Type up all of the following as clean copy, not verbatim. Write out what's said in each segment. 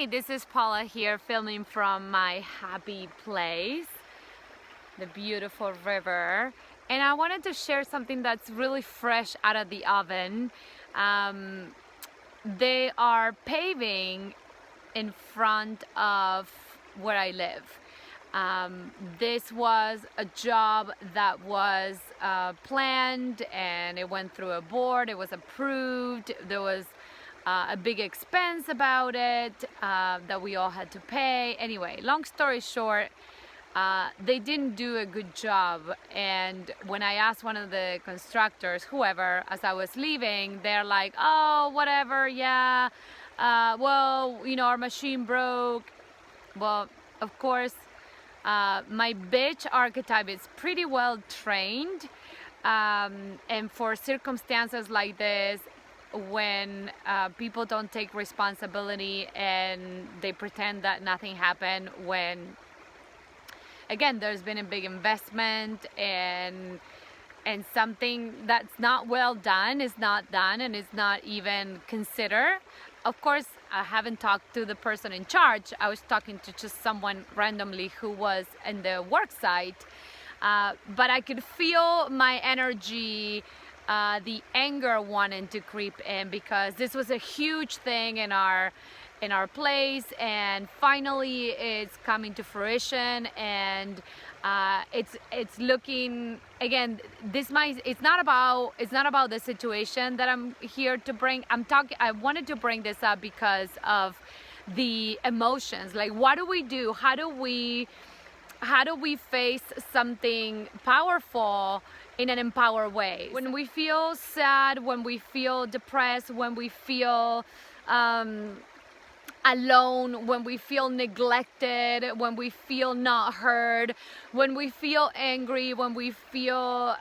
Hey, this is Paula here filming from my happy place, the beautiful river. And I wanted to share something that's really fresh out of the oven. They are paving in front of where I live. This was a job that was planned and it went through a board, it was approved, there was a big expense about it that we all had to pay. Anyway, long story short, they didn't do a good job, and when I asked one of the constructors, whoever, as I was leaving, they're like, oh, whatever, yeah, well, you know, our machine broke. Well, of course, my bitch archetype is pretty well trained, and for circumstances like this, when people don't take responsibility and they pretend that nothing happened, when again there's been a big investment and something that's not well done is not done and is not even considered. Of course, I haven't talked to the person in charge. I was talking to just someone randomly who was in the work site, but I could feel my energy, the anger wanting to creep in, because this was a huge thing in our place, and finally it's coming to fruition, and it's looking, again, it's not about the situation that I'm here to bring. I wanted to bring this up because of the emotions. Like, what do we do? How do we face something powerful in an empowered way? When we feel sad, when we feel depressed, when we feel alone, when we feel neglected, when we feel not heard, when we feel angry, when we feel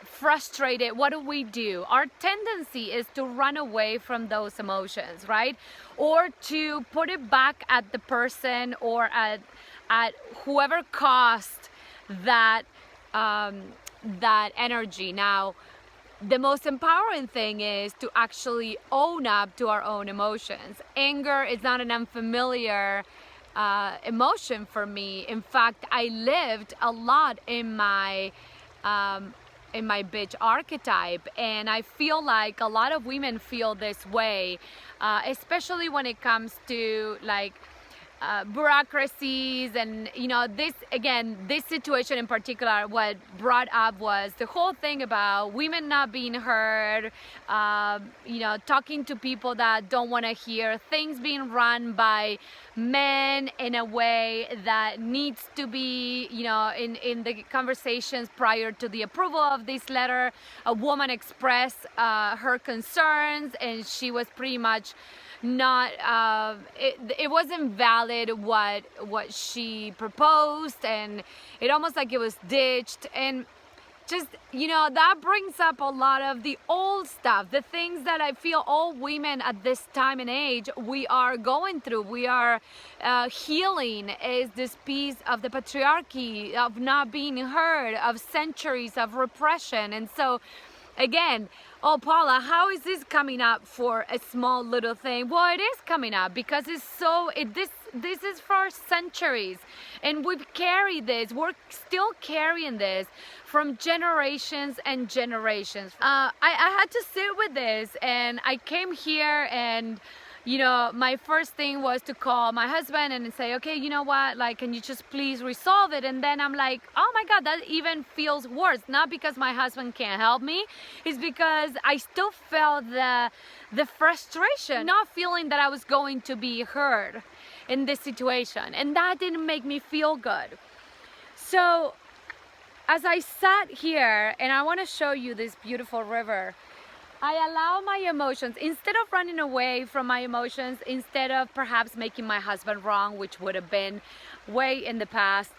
frustrated, what do? Our tendency is to run away from those emotions, right? Or to put it back at the person or at whoever caused that energy. Now, the most empowering thing is to actually own up to our own emotions. Anger is not an unfamiliar emotion for me. In fact, I lived a lot in my bitch archetype, and I feel like a lot of women feel this way, especially when it comes to like bureaucracies. And you know, this situation in particular, what brought up was the whole thing about women not being heard, you know, talking to people that don't want to hear, things being run by men in a way that needs to be, you know, in the conversations prior to the approval of this letter, a woman expressed her concerns, and she was pretty much not it wasn't valid what she proposed, and it almost like it was ditched. And just, you know, that brings up a lot of the old stuff, the things that I feel all women at this time and age we are going through. We are healing is this piece of the patriarchy, of not being heard, of centuries of repression. And so again, oh, Paula, how is this coming up for a small little thing? Well, it is coming up because this is for centuries, and we've carried this. We're still carrying this from generations and generations. I had to sit with this, and I came here, and you know, my first thing was to call my husband and say, okay, you know what, like, can you just please resolve it? And then I'm like, oh my God, that even feels worse. Not because my husband can't help me, it's because I still felt the frustration, not feeling that I was going to be heard in this situation. And that didn't make me feel good. So as I sat here, and I want to show you this beautiful river, I allow my emotions, instead of running away from my emotions, instead of perhaps making my husband wrong, which would have been way in the past,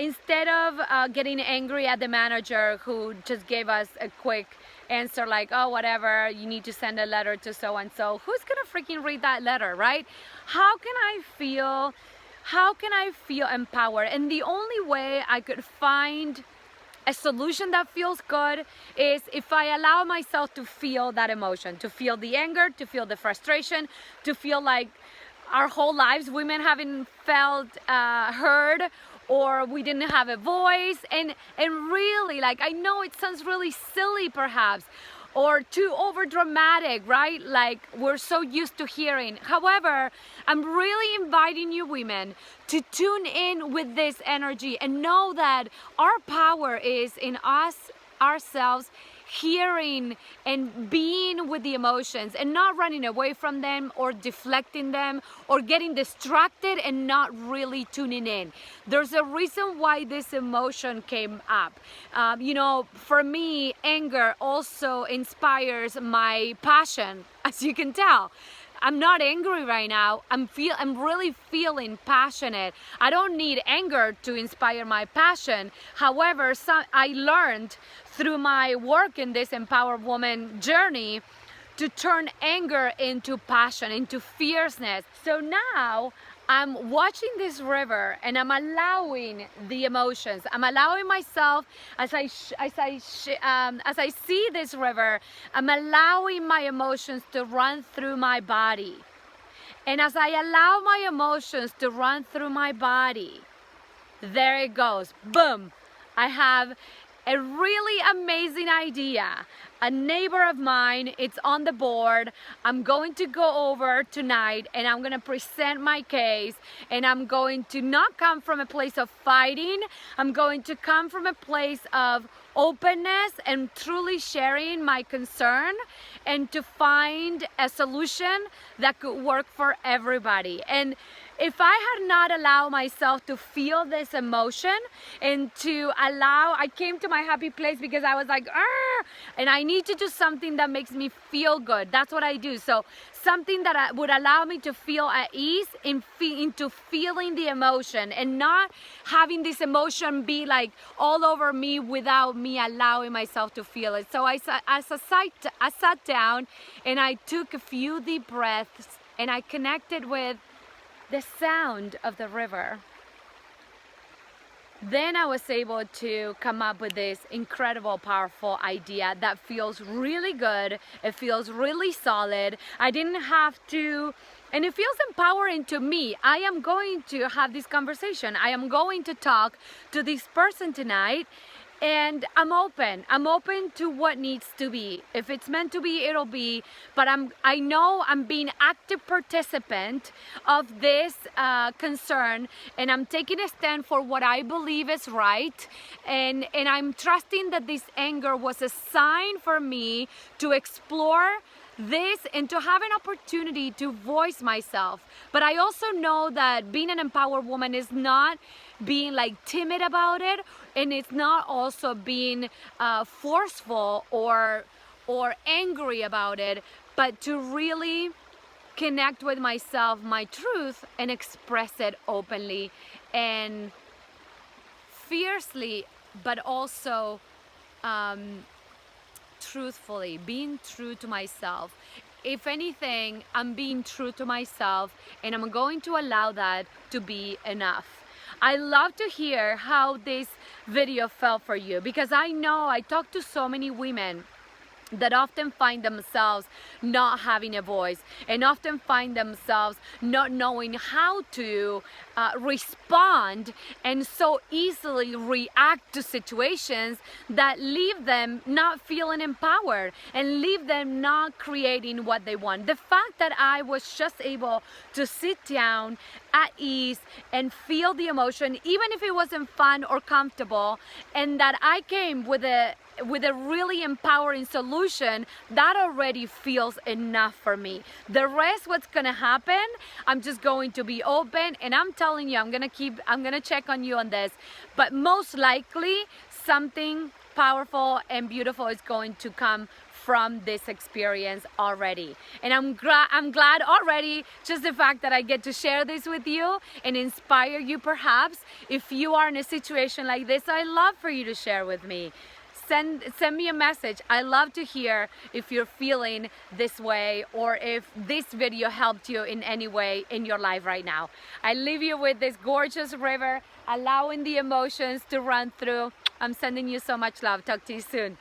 instead of getting angry at the manager who just gave us a quick answer like, oh, whatever, you need to send a letter to so-and-so. Who's gonna freaking read that letter, right? How can I feel empowered? And the only way I could find a solution that feels good is if I allow myself to feel that emotion, to feel the anger, to feel the frustration, to feel like our whole lives, women haven't felt heard, or we didn't have a voice. And really, like, I know it sounds really silly perhaps, or too over dramatic, right? Like, we're so used to hearing. However, I'm really inviting you women to tune in with this energy and know that our power is in us, ourselves, hearing and being with the emotions and not running away from them or deflecting them or getting distracted and not really tuning in. There's a reason why this emotion came up. You know, for me, anger also inspires my passion, as you can tell. I'm not angry right now. I'm really feeling passionate. I don't need anger to inspire my passion. However, I learned through my work in this Empowered Woman journey to turn anger into passion, into fierceness. So now I'm watching this river and I'm allowing the emotions. I'm allowing myself, as I see this river, I'm allowing my emotions to run through my body. And as I allow my emotions to run through my body, there it goes, boom. I have a really amazing idea. A neighbor of mine, it's on the board. I'm going to go over tonight and I'm going to present my case, and I'm going to not come from a place of fighting. I'm going to come from a place of openness and truly sharing my concern, and to find a solution that could work for everybody. And if I had not allowed myself to feel this emotion and to allow, I came to my happy place because I was like, argh, and I need to do something that makes me feel good. That's what I do. So something that would allow me to feel at ease into feeling the emotion and not having this emotion be like all over me without me allowing myself to feel it. So I sat down and I took a few deep breaths and I connected with the sound of the river. Then I was able to come up with this incredible, powerful idea that feels really good. It feels really solid. I didn't have to, and it feels empowering to me. I am going to have this conversation. I am going to talk to this person tonight. And I'm open to what needs to be. If it's meant to be, it'll be. But I know I'm being active participant of this concern, and I'm taking a stand for what I believe is right. And I'm trusting that this anger was a sign for me to explore this and to have an opportunity to voice myself. But I also know that being an empowered woman is not being like timid about it, and it's not also being forceful or angry about it, but to really connect with myself, my truth, and express it openly and fiercely, but also truthfully, being true to myself. If anything, I'm being true to myself, and I'm going to allow that to be enough. I love to hear how this video felt for you, because I know I talk to so many women that often find themselves not having a voice, and often find themselves not knowing how to respond, and so easily react to situations that leave them not feeling empowered and leave them not creating what they want. The fact that I was just able to sit down at ease and feel the emotion, even if it wasn't fun or comfortable, and that I came with a really empowering solution, that already feels enough for me. The rest, what's gonna happen, I'm just going to be open, and I'm telling you, I'm gonna check on you on this, but most likely something powerful and beautiful is going to come from this experience already. And I'm glad already, just the fact that I get to share this with you and inspire you. Perhaps if you are in a situation like this, I love for you to share with me. Send me a message. I love to hear if you're feeling this way, or if this video helped you in any way in your life right now. I leave you with this gorgeous river, allowing the emotions to run through. I'm sending you so much love. Talk to you soon.